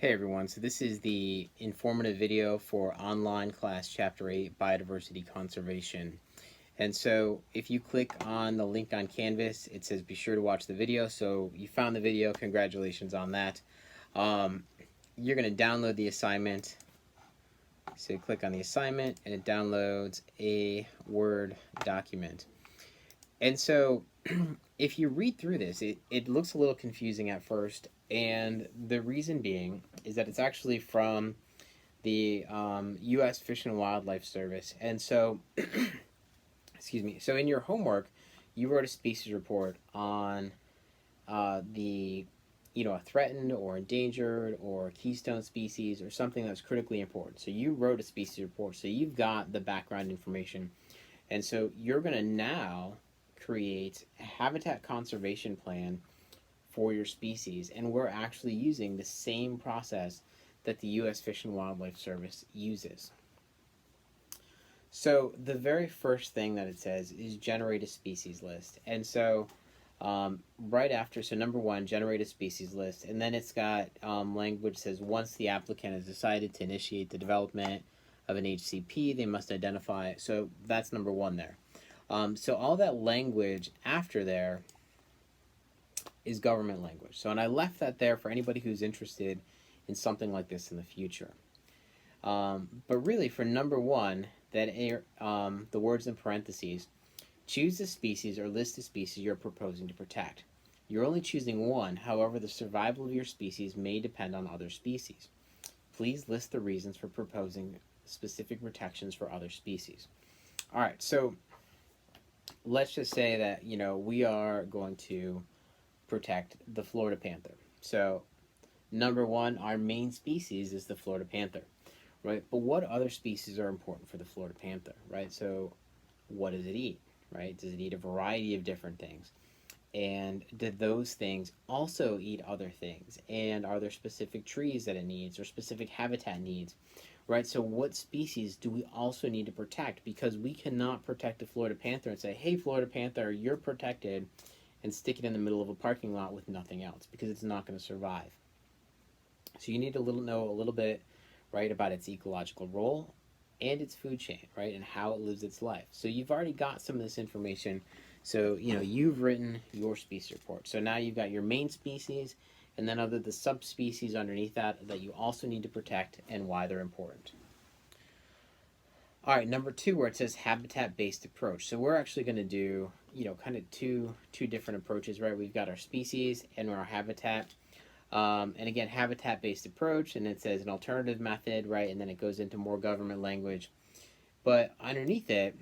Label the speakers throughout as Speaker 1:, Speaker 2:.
Speaker 1: Hey everyone, so this is the informative video for online class chapter 8 biodiversity conservation. And so if you click on the link on Canvas, it says be sure to watch the video. So you found the video, congratulations on that. You're going to download the assignment. So you click on the assignment and it downloads a Word document. And so if you read through this, it looks a little confusing at first, and the reason being is that it's actually from the U.S. Fish and Wildlife Service. And so, excuse me, so in your homework, you wrote a species report on a threatened or endangered or keystone species or something that's critically important. So you wrote a species report, so you've got the background information. And so you're going to now create a habitat conservation plan for your species, and we're actually using the same process that the U.S. Fish and Wildlife Service uses. So the very first thing that it says is generate a species list. And so right after, so number one, generate a species list, and then it's got language says once the applicant has decided to initiate the development of an HCP, they must identify it. So that's number one there. So all that language after there is government language. So, and I left that there for anybody who's interested in something like this in the future. But really, for number one, the words in parentheses, choose the species or list the species you're proposing to protect. You're only choosing one, however, the survival of your species may depend on other species. Please list the reasons for proposing specific protections for other species. All right, so let's just say that, we are going to protect the Florida panther. So number one, our main species is the Florida panther, right? But what other species are important for the Florida panther, right? So what does it eat, right? Does it eat a variety of different things? And do those things also eat other things? And are there specific trees that it needs or specific habitat needs? Right, so what species do we also need to protect? Because we cannot protect the Florida panther and say, hey, Florida panther, you're protected, and stick it in the middle of a parking lot with nothing else, because it's not going to survive. So you need to know a little bit, right, about its ecological role and its food chain, right, and how it lives its life. So you've already got some of this information. So, you've written your species report. So now you've got your main species, and then the subspecies underneath that you also need to protect and why they're important. All right, number two, where it says habitat-based approach. So we're actually going to do, kind of two different approaches, right? We've got our species and our habitat. And again, habitat-based approach, and it says an alternative method, right? And then it goes into more government language. But underneath it,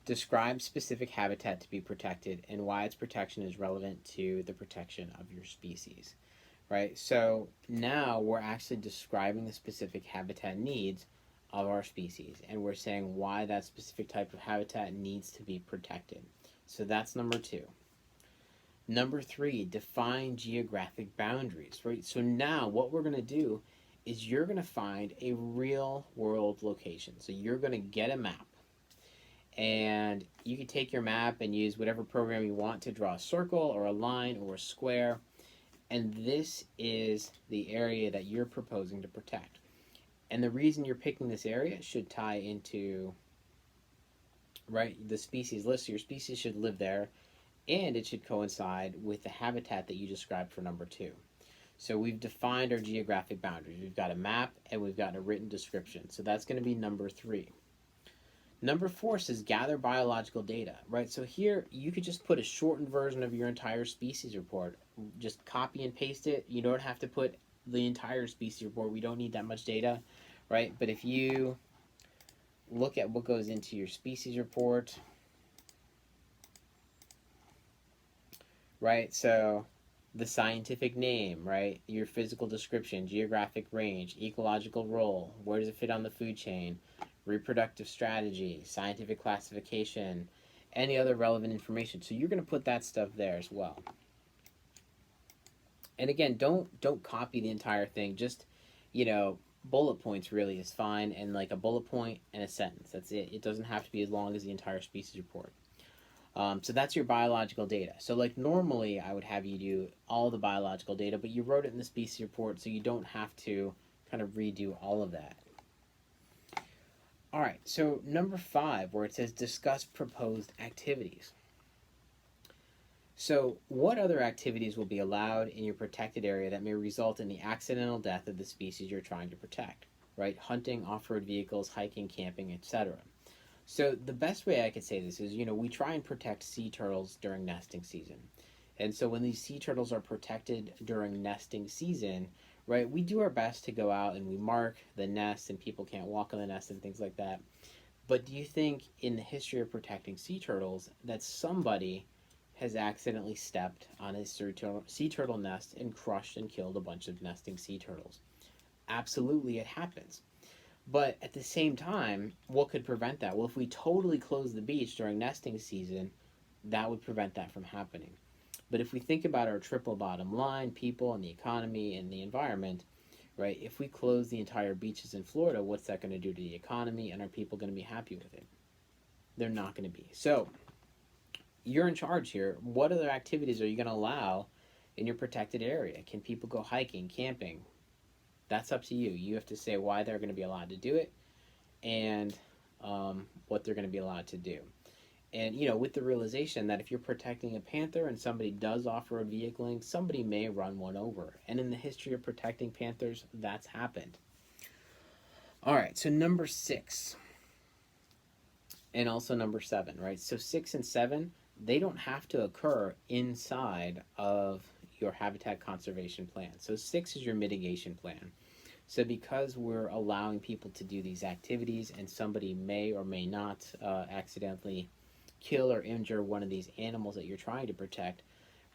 Speaker 1: describe specific habitat to be protected and why its protection is relevant to the protection of your species, right? So now we're actually describing the specific habitat needs of our species, and we're saying why that specific type of habitat needs to be protected. So that's number two. Number three, define geographic boundaries, right? So now what we're going to do is you're going to find a real world location. So you're going to get a map, and you can take your map and use whatever program you want to draw a circle or a line or a square, and this is the area that you're proposing to protect. And the reason you're picking this area should tie into, right, the species list. So your species should live there, and it should coincide with the habitat that you described for number two. So we've defined our geographic boundaries. We've got a map and we've got a written description. So that's going to be number three. Number four says gather biological data, right? So here you could just put a shortened version of your entire species report. Just copy and paste it. You don't have to put the entire species report. We don't need that much data, right? But if you look at what goes into your species report, right? So the scientific name, right? Your physical description, geographic range, ecological role, where does it fit on the food chain, reproductive strategy, scientific classification, any other relevant information. So you're going to put that stuff there as well. And again, don't copy the entire thing. Just, bullet points really is fine, and like a bullet point and a sentence. That's it. It doesn't have to be as long as the entire species report. So that's your biological data. So like normally I would have you do all the biological data, but you wrote it in the species report, so you don't have to kind of redo all of that. All right, so number 5, where it says discuss proposed activities. So what other activities will be allowed in your protected area that may result in the accidental death of the species you're trying to protect, right? Hunting, off-road vehicles, hiking, camping, etc. So the best way I could say this is, we try and protect sea turtles during nesting season. And so when these sea turtles are protected during nesting season, right, we do our best to go out and we mark the nest and people can't walk on the nest and things like that. But do you think in the history of protecting sea turtles that somebody has accidentally stepped on a sea turtle nest and crushed and killed a bunch of nesting sea turtles? Absolutely, it happens. But at the same time, what could prevent that? Well, if we totally close the beach during nesting season, that would prevent that from happening. But if we think about our triple bottom line, people and the economy and the environment, right? If we close the entire beaches in Florida, what's that going to do to the economy, and are people going to be happy with it? They're not going to be. So you're in charge here. What other activities are you going to allow in your protected area? Can people go hiking, camping? That's up to you. You have to say why they're going to be allowed to do it and what they're going to be allowed to do. And, with the realization that if you're protecting a panther and somebody does off-road vehicling, somebody may run one over. And in the history of protecting panthers, that's happened. All right, so number 6 and also number 7, right? So 6 and 7, they don't have to occur inside of your habitat conservation plan. So 6 is your mitigation plan. So because we're allowing people to do these activities and somebody may or may not accidentally kill or injure one of these animals that you're trying to protect,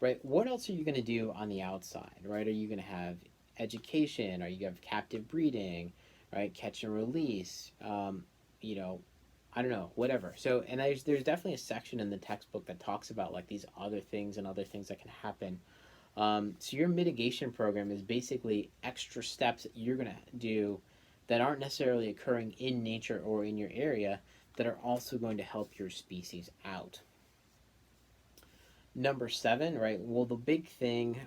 Speaker 1: right? What else are you going to do on the outside, right? Are you going to have education? Are you going to have captive breeding, right? Catch and release, I don't know, whatever. So, and there's definitely a section in the textbook that talks about like these other things and other things that can happen. So your mitigation program is basically extra steps that you're going to do that aren't necessarily occurring in nature or in your area that are also going to help your species out. Number 7, right? Well, the big thing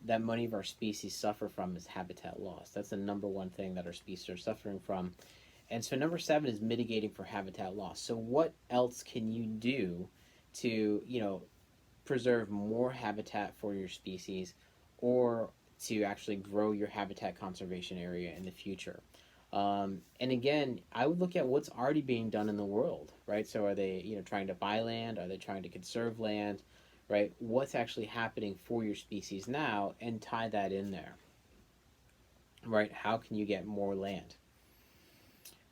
Speaker 1: that many of our species suffer from is habitat loss. That's the number one thing that our species are suffering from. And so number 7 is mitigating for habitat loss. So what else can you do to, preserve more habitat for your species or to actually grow your habitat conservation area in the future? And again, I would look at what's already being done in the world, right? So are they, trying to buy land? Are they trying to conserve land, right? What's actually happening for your species now and tie that in there, right? How can you get more land?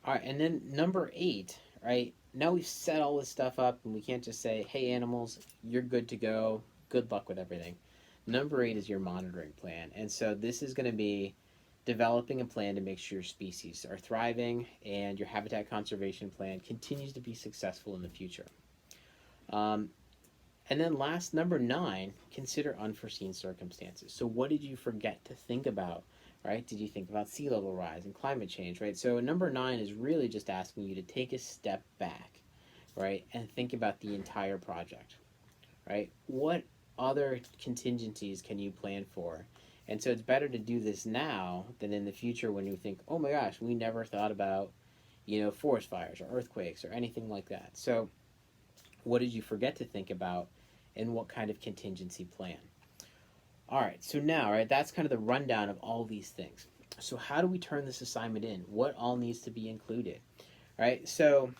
Speaker 1: All right, and then number 8, right? Now we've set all this stuff up and we can't just say, hey, animals, you're good to go. Good luck with everything. Number 8 is your monitoring plan. And so this is going to be developing a plan to make sure your species are thriving and your habitat conservation plan continues to be successful in the future. And then last, number 9, consider unforeseen circumstances. So what did you forget to think about, right? Did you think about sea level rise and climate change, right? So number 9 is really just asking you to take a step back, right, and think about the entire project, right? What other contingencies can you plan for? And so it's better to do this now than in the future when you think, oh my gosh, we never thought about, forest fires or earthquakes or anything like that. So what did you forget to think about and what kind of contingency plan? All right, so now, right, that's kind of the rundown of all these things. So how do we turn this assignment in? What all needs to be included? Right, so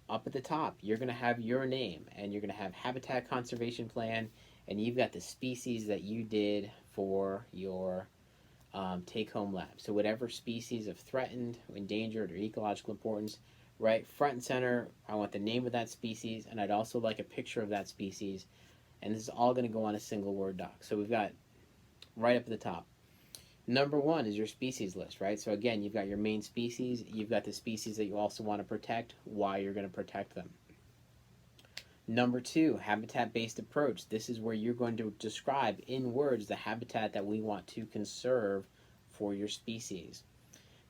Speaker 1: up at the top, you're going to have your name and you're going to have habitat conservation plan, and you've got the species that you did for your take-home lab. So whatever species of threatened, endangered, or ecological importance, right, front and center, I want the name of that species, and I'd also like a picture of that species, and this is all going to go on a single Word doc. So we've got right up at the top. Number 1 is your species list, right? So again, you've got your main species, you've got the species that you also want to protect, why you're going to protect them. Number 2, habitat-based approach. This is where you're going to describe in words the habitat that we want to conserve for your species.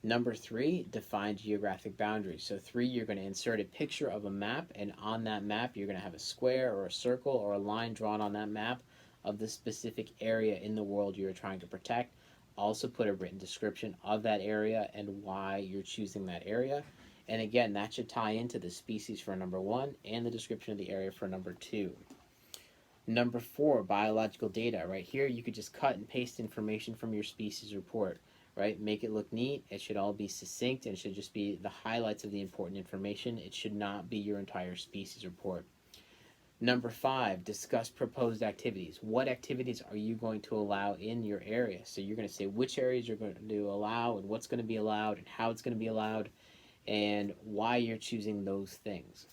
Speaker 1: Number 3, define geographic boundaries. So 3, you're going to insert a picture of a map, and on that map you're going to have a square or a circle or a line drawn on that map of the specific area in the world you're trying to protect. Also put a written description of that area and why you're choosing that area. And again, that should tie into the species for number 1 and the description of the area for number 2. Number 4, biological data. Right here, you could just cut and paste information from your species report. Right, make it look neat. It should all be succinct and should just be the highlights of the important information. It should not be your entire species report. Number 5, discuss proposed activities. What activities are you going to allow in your area? So you're going to say which areas you're going to allow and what's going to be allowed and how it's going to be allowed and why you're choosing those things.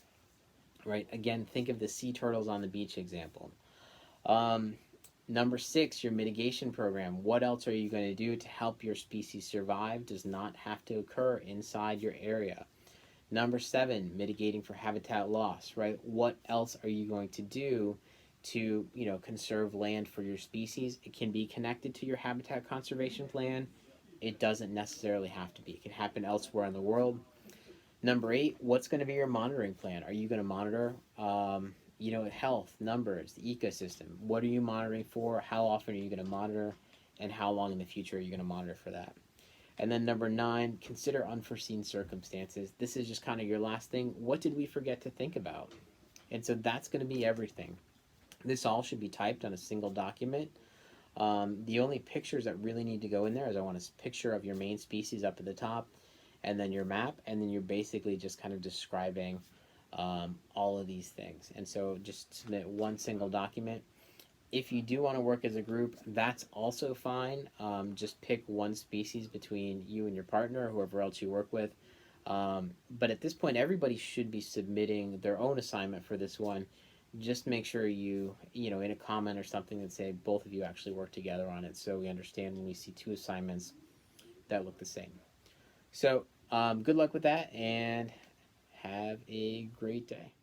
Speaker 1: Right, again, think of the sea turtles on the beach example. Number 6, your mitigation program. What else are you going to do to help your species survive? Does not have to occur inside your area. Number 7, mitigating for habitat loss, right? What else are you going to do to, conserve land for your species? It can be connected to your habitat conservation plan. It doesn't necessarily have to be. It can happen elsewhere in the world. Number 8, what's going to be your monitoring plan? Are you going to monitor health, numbers, the ecosystem? What are you monitoring for? How often are you going to monitor? And how long in the future are you going to monitor for that? And then number 9, consider unforeseen circumstances. This is just kind of your last thing. What did we forget to think about? And so that's going to be everything. This all should be typed on a single document. The only pictures that really need to go in there is I want a picture of your main species up at the top, and then your map, and then you're basically just kind of describing all of these things. And so just submit one single document. If you do want to work as a group, that's also fine. Just pick one species between you and your partner, or whoever else you work with. But at this point, everybody should be submitting their own assignment for this one. Just make sure you in a comment or something that say both of you actually work together on it, so we understand when we see 2 assignments that look the same. So good luck with that, and have a great day.